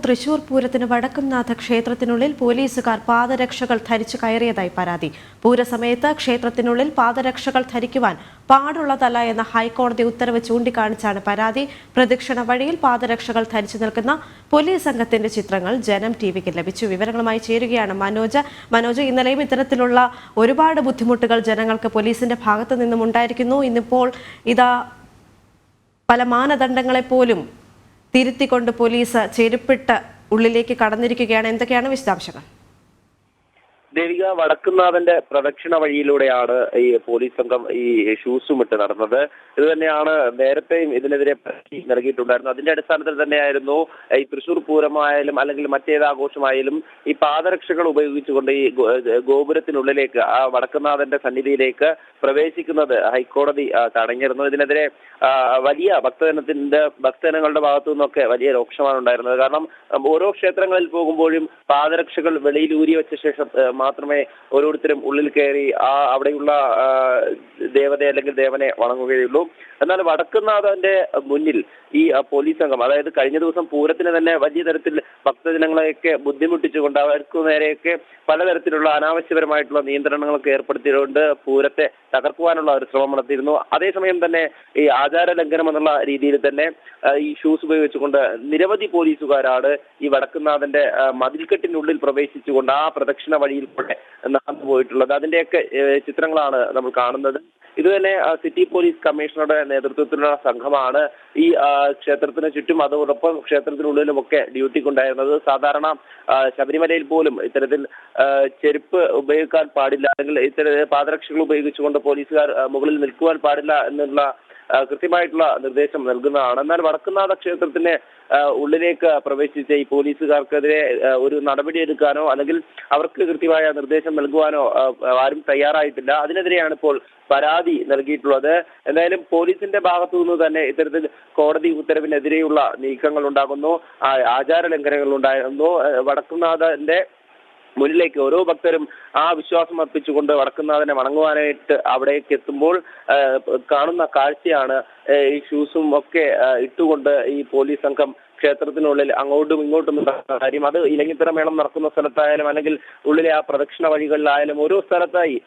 തൃശൂർ പൂരത്തിന് വടക്കുംനാഥ ക്ഷേത്രത്തിനുള്ളിൽ പോലീസുകാർ പാദരക്ഷകൾ ധരിച്ചു കയറിയതായി പരാതി. പൂരസമയത്ത് ക്ഷേത്രത്തിനുള്ളിൽ പാദരക്ഷകൾ ധരിക്കുവാൻ പാടുള്ളതല്ല എന്ന ഹൈക്കോടതി ഉത്തരവ് ചൂണ്ടിക്കാണിച്ചാണ് പരാതി. പ്രദക്ഷിണ വഴിയിൽ പാദരക്ഷകൾ ധരിച്ചു നിൽക്കുന്ന പോലീസ് സംഘത്തിന്റെ ചിത്രങ്ങൾ ജനം ടിവിക്ക് ലഭിച്ചു. വിവരങ്ങളുമായി ചേരുകയാണ് മനോജ്. ഇന്നലെയും ഇത്തരത്തിലുള്ള ഒരുപാട് ബുദ്ധിമുട്ടുകൾ ജനങ്ങൾക്ക് പോലീസിന്റെ ഭാഗത്തു നിന്നും ഉണ്ടായിരിക്കുന്നു. ഇന്നിപ്പോൾ ഇതാ പല മാനദണ്ഡങ്ങളെ പോലും തിരുത്തിക്കൊണ്ട് പോലീസ് ചെരുപ്പിട്ട് ഉള്ളിലേക്ക് കടന്നിരിക്കുകയാണ്. എന്തൊക്കെയാണ് വിശദാംശങ്ങൾ? ദേവിക, വടക്കുംനാഥന്റെ പ്രദക്ഷിണ വഴിയിലൂടെയാണ് ഈ പോലീസ് സംഘം ഈ ഷൂസും ഇട്ട് നടന്നത്. ഇത് തന്നെയാണ് നേരത്തെയും ഇതിനെതിരെ പരാതി നൽകിയിട്ടുണ്ടായിരുന്നു. അതിന്റെ അടിസ്ഥാനത്തിൽ തന്നെയായിരുന്നു ഈ തൃശൂർ പൂരമായാലും അല്ലെങ്കിൽ മറ്റേത് ആഘോഷമായാലും ഈ പാദരക്ഷകൾ ഉപയോഗിച്ചുകൊണ്ട് ഈ ഗോപുരത്തിനുള്ളിലേക്ക് ആ വടക്കുംനാഥന്റെ സന്നിധിയിലേക്ക് പ്രവേശിക്കുന്നത് ഹൈക്കോടതി തടഞ്ഞിരുന്നു. ഇതിനെതിരെ വലിയ ഭക്തജനങ്ങളുടെ ഭാഗത്തു നിന്നൊക്കെ വലിയ രോക്ഷമാണ് ഉണ്ടായിരുന്നത്. കാരണം ഓരോ ക്ഷേത്രങ്ങളിൽ പോകുമ്പോഴും പാദരക്ഷകൾ വെളിയിൽ ഊരി വെച്ച ശേഷം മാത്രമേ ഓരോരുത്തരും ഉള്ളിൽ കയറി അവിടെയുള്ള ദേവതയെ അല്ലെങ്കിൽ ദേവനെ വണങ്ങുകയുള്ളൂ. എന്നാൽ വടക്കുംനാഥന്റെ മുന്നിൽ ഈ പോലീസ് സംഘം, അതായത് കഴിഞ്ഞ ദിവസം പൂരത്തിന് തന്നെ വലിയ തരത്തിൽ ഭക്തജനങ്ങളെയൊക്കെ ബുദ്ധിമുട്ടിച്ചുകൊണ്ട് അവർക്ക് നേരെയൊക്കെ പലതരത്തിലുള്ള അനാവശ്യപരമായിട്ടുള്ള നിയന്ത്രണങ്ങളൊക്കെ ഏർപ്പെടുത്തിയതുകൊണ്ട് പൂരത്തെ തകർക്കുവാനുള്ള ഒരു ശ്രമം നടത്തിയിരുന്നു. അതേസമയം തന്നെ ഈ ആചാര ലംഘനം എന്നുള്ള രീതിയിൽ തന്നെ ഈ ഷൂസ് ഉപയോഗിച്ചുകൊണ്ട് നിരവധി പോലീസുകാരാണ് ഈ വടക്കുംനാഥന്റെ മതിൽക്കെട്ടിനുള്ളിൽ പ്രവേശിച്ചുകൊണ്ട് ആ പ്രദക്ഷിണ വഴിയിൽ കൂടെ നടന്നു പോയിട്ടുള്ളത്. അതിന്റെയൊക്കെ ചിത്രങ്ങളാണ് നമ്മൾ കാണുന്നത്. ഇത് തന്നെ സിറ്റി പോലീസ് കമ്മീഷണറുടെ നേതൃത്വത്തിലുള്ള സംഘമാണ് ഈ ക്ഷേത്രത്തിന് ചുറ്റും അതോടൊപ്പം ക്ഷേത്രത്തിനുള്ളിലുമൊക്കെ ഡ്യൂട്ടിക്കുണ്ടായിരുന്നത്. സാധാരണ ശബരിമലയിൽ പോലും ഇത്തരത്തിൽ ചെരുപ്പ് ഉപയോഗിക്കാൻ പാടില്ല, അല്ലെങ്കിൽ ഇത്തരം പാദരക്ഷകൾ ഉപയോഗിച്ചുകൊണ്ട് പോലീസുകാർ മുകളിൽ നിൽക്കുവാൻ പാടില്ല എന്നുള്ള കൃത്യമായിട്ടുള്ള നിർദ്ദേശം നൽകുന്നതാണ്. എന്നാൽ വടക്കുംനാഥ ക്ഷേത്രത്തിന് ഉള്ളിലേക്ക് പ്രവേശിച്ച ഈ പോലീസുകാർക്കെതിരെ ഒരു നടപടി എടുക്കാനോ അല്ലെങ്കിൽ അവർക്ക് കൃത്യമായ നിർദ്ദേശം നൽകുവാനോ ആരും തയ്യാറായിട്ടില്ല. അതിനെതിരെയാണ് ഇപ്പോൾ പരാതി നൽകിയിട്ടുള്ളത്. എന്തായാലും പോലീസിന്റെ ഭാഗത്തു നിന്ന് തന്നെ ഇത്തരത്തിൽ കോടതി ഉത്തരവിനെതിരെയുള്ള നീക്കങ്ങൾ ഉണ്ടാകുന്നു, ആചാര ലംഘനങ്ങൾ ഉണ്ടായിരുന്നു. വടക്കുംനാഥന്റെ മുന്നിലേക്ക് ഓരോ ഭക്തരും ആ വിശ്വാസം അർപ്പിച്ചുകൊണ്ട് വടക്കുംനാഥനെ വണങ്ങുവാനായിട്ട് അവിടേക്ക് എത്തുമ്പോൾ കാണുന്ന കാഴ്ചയാണ് ഈ ഷൂസും ഒക്കെ ഇട്ടുകൊണ്ട് ഈ പോലീസ് സംഘം ക്ഷേത്രത്തിനുള്ളിൽ അങ്ങോട്ടും ഇങ്ങോട്ടും നടക്കുന്ന കാര്യം. അത് ഇലഞ്ഞിത്തറ മേളം നടക്കുന്ന സ്ഥലത്തായാലും അല്ലെങ്കിൽ ഉള്ളിലെ ആ പ്രദക്ഷിണ വഴികളിലായാലും ഓരോ സ്ഥലത്തായി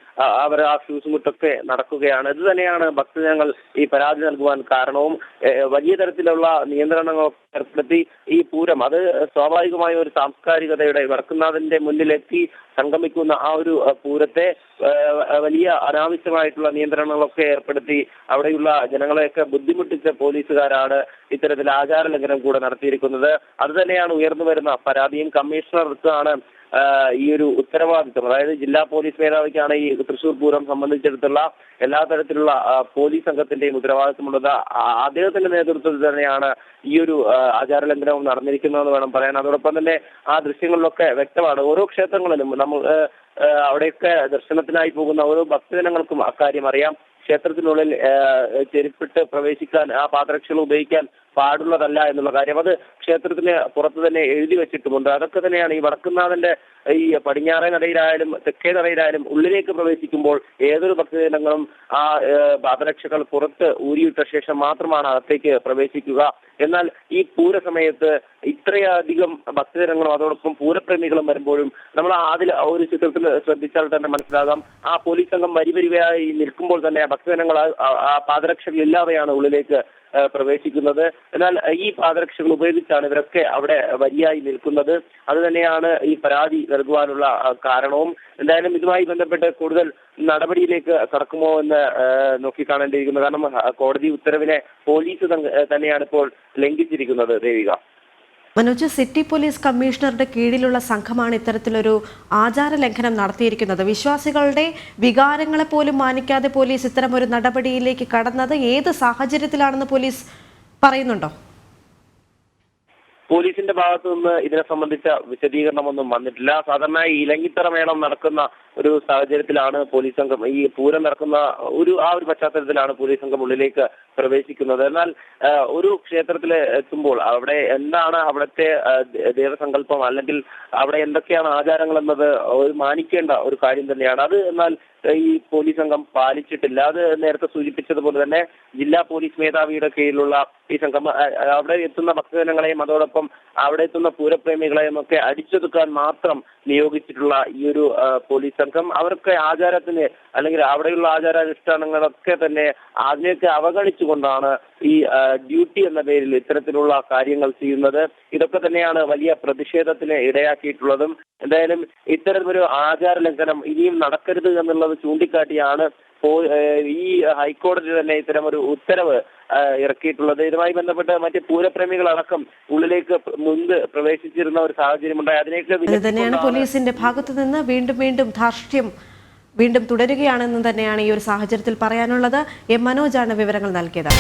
അവർ ആ ഷൂസും ഇട്ടൊക്കെ നടക്കുകയാണ്. ഇത് തന്നെയാണ് ഭക്തജനങ്ങൾ ഈ പരാതി നൽകുവാൻ കാരണവും. വലിയ തരത്തിലുള്ള നിയന്ത്രണങ്ങൾ ഏർപ്പെടുത്തി ഈ പൂരം, അത് സ്വാഭാവികമായ ഒരു സാംസ്കാരികതയുടെ വടക്കുംനാഥന്റെ മുന്നിലെത്തി സംഗമിക്കുന്ന ആ ഒരു പൂരത്തെ വലിയ അനാവശ്യമായിട്ടുള്ള നിയന്ത്രണങ്ങളൊക്കെ ഏർപ്പെടുത്തി അവിടെയുള്ള ജനങ്ങളെയൊക്കെ ബുദ്ധിമുട്ടിച്ച പോലീസുകാരാണ് ഇത്തരത്തിൽ ആചാര ലംഘനം കൂടെ നടത്തിയിരിക്കുന്നത്. അത് തന്നെയാണ് ഉയർന്നു വരുന്ന പരാതിയും. കമ്മീഷണർക്കാണ് ഈ ഒരു ഉത്തരവാദിത്വം, അതായത് ജില്ലാ പോലീസ് മേധാവിക്കാണ് ഈ തൃശൂർ പൂരം സംബന്ധിച്ചിടത്തുള്ള എല്ലാ തരത്തിലുള്ള പോലീസ് സംഘത്തിന്റെയും ഉത്തരവാദിത്വമുള്ളത്. അദ്ദേഹത്തിന്റെ നേതൃത്വത്തിൽ തന്നെയാണ് ഈ ഒരു ആചാര ലംഘനവും നടന്നിരിക്കുന്നതെന്ന് വേണം പറയാൻ. അതോടൊപ്പം തന്നെ ആ ദൃശ്യങ്ങളിലൊക്കെ വ്യക്തമാണ്. ഓരോ ക്ഷേത്രങ്ങളിലും നമ്മൾ അവിടെയൊക്കെ ദർശനത്തിനായി പോകുന്ന ഓരോ ഭക്തജനങ്ങൾക്കും അക്കാര്യം അറിയാം. ക്ഷേത്രത്തിനുള്ളിൽ ചെരുപ്പിട്ട് പ്രവേശിക്കാൻ, ആ പാദരക്ഷകൾ ഉപയോഗിക്കാൻ പാടുള്ളതല്ല എന്നുള്ള കാര്യം അത് ക്ഷേത്രത്തിന് പുറത്ത് തന്നെ എഴുതി വെച്ചിട്ടുമുണ്ട്. അതൊക്കെ തന്നെയാണ് ഈ വടക്കുംനാഥന്റെ ഈ പടിഞ്ഞാറേ നടയിലായാലും തെക്കേ നടയിലായാലും ഉള്ളിലേക്ക് പ്രവേശിക്കുമ്പോൾ ഏതൊരു ഭക്തജനങ്ങളും ആ പാദരക്ഷകൾ പുറത്ത് ഊരിയിട്ട ശേഷം മാത്രമാണ് അകത്തേക്ക് പ്രവേശിക്കുക. എന്നാൽ ഈ പൂരസമയത്ത് ഇത്രയധികം ഭക്തജനങ്ങളും അതോടൊപ്പം പൂരപ്രേമികളും വരുമ്പോഴും നമ്മൾ അതിൽ ഒരു ചിത്രത്തിൽ ശ്രദ്ധിച്ചാൽ തന്നെ മനസ്സിലാകാം, ആ പോലീസ് സംഘം വരിവരിയായി നിൽക്കുമ്പോൾ തന്നെ ഭക്തജനങ്ങൾ ആ പാദരക്ഷകൾ ഇല്ലാതെയാണ് ഉള്ളിലേക്ക് പ്രവേശിക്കുന്നത്. എന്നാൽ ഈ പാദരക്ഷകൾ ഉപയോഗിച്ചാണ് ഇവരൊക്കെ അവിടെ വരിയായി നിൽക്കുന്നത്. അത് തന്നെയാണ് ഈ പരാതി നൽകുവാനുള്ള കാരണവും. എന്തായാലും ഇതുമായി ബന്ധപ്പെട്ട് കൂടുതൽ നടപടിയിലേക്ക് കടക്കുമോ എന്ന് നോക്കിക്കാണേണ്ടിയിരിക്കുന്നു. കാരണം കോടതി ഉത്തരവിനെ പോലീസ് തന്നെയാണ് ഇപ്പോൾ ലംഘിച്ചിരിക്കുന്നത്. ദേവിക, മനോജ്, സിറ്റി പോലീസ് കമ്മീഷണറുടെ കീഴിലുള്ള സംഘമാണ് ഇത്തരത്തിലൊരു ആചാര ലംഘനം നടത്തിയിരിക്കുന്നത്. വിശ്വാസികളുടെ വികാരങ്ങളെ പോലും മാനിക്കാതെ പോലീസ് ഇത്തരം ഒരു നടപടിയിലേക്ക് കടന്നത് ഏത് സാഹചര്യത്തിലാണെന്ന് പോലീസ് പറയുന്നുണ്ടോ? പോലീസിന്റെ ഭാഗത്തു നിന്ന് ഇതിനെ സംബന്ധിച്ച വിശദീകരണമൊന്നും വന്നിട്ടില്ല. സാധാരണ ഈ ഇലഞ്ഞിത്തറ മേളം നടക്കുന്ന ഒരു സാഹചര്യത്തിലാണ് പോലീസ് സംഘം, ഈ പൂരം നടക്കുന്ന ആ ഒരു പശ്ചാത്തലത്തിലാണ് പോലീസ് സംഘം ഉള്ളിലേക്ക് പ്രവേശിക്കുന്നത്. എന്നാൽ ഒരു ക്ഷേത്രത്തിൽ എത്തുമ്പോൾ അവിടെ എന്താണ് അവിടുത്തെ ദേവസങ്കല്പം, അല്ലെങ്കിൽ അവിടെ എന്തൊക്കെയാണ് ആചാരങ്ങൾ എന്നത് മാനിക്കേണ്ട ഒരു കാര്യം തന്നെയാണ് അത്. എന്നാൽ ഈ പോലീസ് സംഘം പാലിച്ചിട്ടില്ല. അത് നേരത്തെ സൂചിപ്പിച്ചതുപോലെ തന്നെ ജില്ലാ പോലീസ് മേധാവിയുടെ കീഴിലുള്ള ഈ സംഘം അവിടെ എത്തുന്ന ഭക്തജനങ്ങളെയും അതോടൊപ്പം അവിടെ എത്തുന്ന പൂരപ്രേമികളെയും ഒക്കെ അടിച്ചൊതുക്കാൻ മാത്രം നിയോഗിച്ചിട്ടുള്ള ഈ ഒരു പോലീസ് സംഘം അവർക്ക് ആചാരത്തിന് അല്ലെങ്കിൽ അവിടെയുള്ള ആചാരാനുഷ്ഠാനങ്ങളൊക്കെ തന്നെ അതിനെയൊക്കെ അവഗണിച്ചുകൊണ്ടാണ് ഈ ഡ്യൂട്ടി എന്ന പേരിൽ ഇത്തരത്തിലുള്ള കാര്യങ്ങൾ ചെയ്യുന്നത്. ഇതൊക്കെ തന്നെയാണ് വലിയ പ്രതിഷേധത്തിന് ഇടയാക്കിയിട്ടുള്ളതും. എന്തായാലും ഇത്തരമൊരു ആചാര ലംഘനം ഇനിയും നടക്കരുത് എന്നുള്ളത് ചൂണ്ടിക്കാട്ടിയാണ് ഈ ഹൈക്കോടതി തന്നെ ഇത്തരം ഒരു ഉത്തരവ് ഇറക്കിയിട്ടുള്ളത്. ഇതുമായി ബന്ധപ്പെട്ട് മറ്റ് പൂരപ്രേമികളടക്കം ഉള്ളിലേക്ക് മുൻപ് പ്രവേശിച്ചിരുന്ന ഒരു സാഹചര്യമുണ്ടായി. അത് തന്നെയാണ് പോലീസിന്റെ ഭാഗത്തു നിന്ന് വീണ്ടും ധാർഷ്ട്യം വീണ്ടും തുടരുകയാണെന്ന് തന്നെയാണ് ഈ ഒരു സാഹചര്യത്തിൽ പറയാനുള്ളത്. എം മനോജാണ് വിവരങ്ങൾ നൽകിയത്.